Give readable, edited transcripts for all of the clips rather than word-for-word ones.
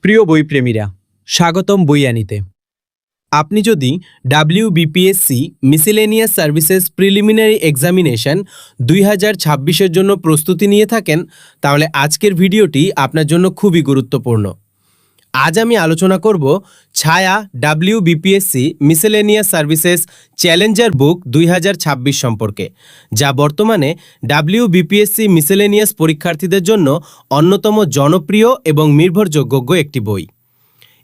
প্রিয় বইপ্রেমীরা, স্বাগতম বইয়ানিতে। আপনি যদি WBPSC miscellaneous services preliminary examination 2026-এর জন্য প্রস্তুতি নিয়ে থাকেন, তাহলে আজকের ভিডিওটি আপনার জন্য খুবই গুরুত্বপূর্ণ। আজ আমি আলোচনা করব ছায়া WBPSC মিসেলেনিয়াস সার্ভিসেস চ্যালেঞ্জার বুক 2026 সম্পর্কে, যা বর্তমানে WBPSC মিসেলেনিয়াস পরীক্ষার্থীদের জন্য অন্যতম জনপ্রিয় এবং নির্ভরযোগ্য একটি বই।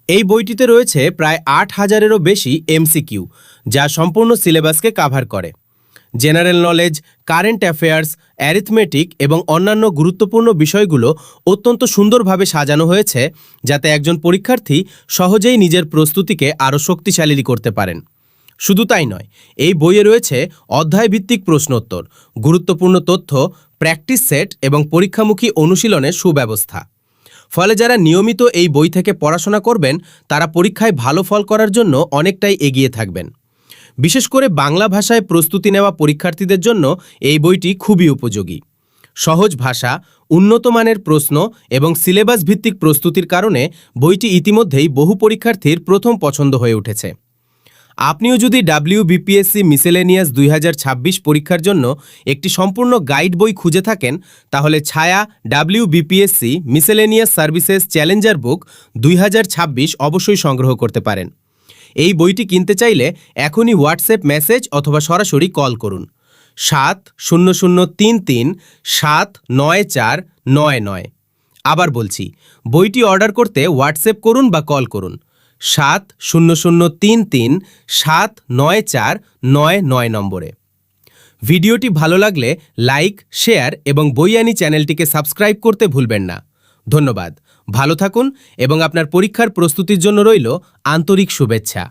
এই বইটিতে রয়েছে প্রায় 8000-এরও বেশি MCQ, যা সম্পূর্ণ সিলেবাসকে কাভার করে। General knowledge, current affairs, arithmetic এবং অন্যান্য গুরুত্বপূর্ণ বিষয়গুলো অত্যন্ত সুন্দরভাবে সাজানো হয়েছে, যাতে একজন পরীক্ষার্থী সহজেই নিজের প্রস্তুতিকে আরও শক্তিশালী করতে পারেন। শুধু তাই নয়, এই বইয়ে রয়েছে অধ্যায়ভিত্তিক প্রশ্নোত্তর, গুরুত্বপূর্ণ তথ্য, প্র্যাকটিস সেট এবং পরীক্ষামুখী অনুশীলনের সুব্যবস্থা। ফলে যারা নিয়মিত এই বই থেকে পড়াশোনা করবেন, তারা পরীক্ষায় ভালো ফল করার জন্য অনেকটাই এগিয়ে থাকবেন। বিশেষ করে বাংলা ভাষায় প্রস্তুতি নেওয়া পরীক্ষার্থীদের জন্য এই বইটি খুবই উপযোগী। সহজ ভাষা, উন্নত মানের প্রশ্ন এবং সিলেবাস ভিত্তিক প্রস্তুতির কারণে বইটি ইতিমধ্যেই বহু পরীক্ষার্থীর প্রথম পছন্দ হয়ে উঠেছে। আপনিও যদি WBPSC মিসেলেনিয়াস 2026 পরীক্ষার জন্য একটি সম্পূর্ণ গাইড বই খুঁজে থাকেন, তাহলে ছায়া WBPSC মিসেলেনিয়াস সার্ভিসেস চ্যালেঞ্জার বুক 2026 অবশ্যই সংগ্রহ করতে পারেন। এই বইটি কিনতে চাইলে এখনই হোয়াটসঅ্যাপ মেসেজ অথবা সরাসরি কল করুন 7033794999। আবার বলছি, বইটি অর্ডার করতে হোয়াটসঅ্যাপ করুন বা কল করুন 7033794999 নম্বরে। ভিডিওটি ভালো লাগলে লাইক, শেয়ার এবং বইয়ানি চ্যানেলটিকে সাবস্ক্রাইব করতে ভুলবেন না। ধন্যবাদ, ভালো থাকুন এবং আপনার পরীক্ষার প্রস্তুতির জন্য রইল আন্তরিক শুভেচ্ছা।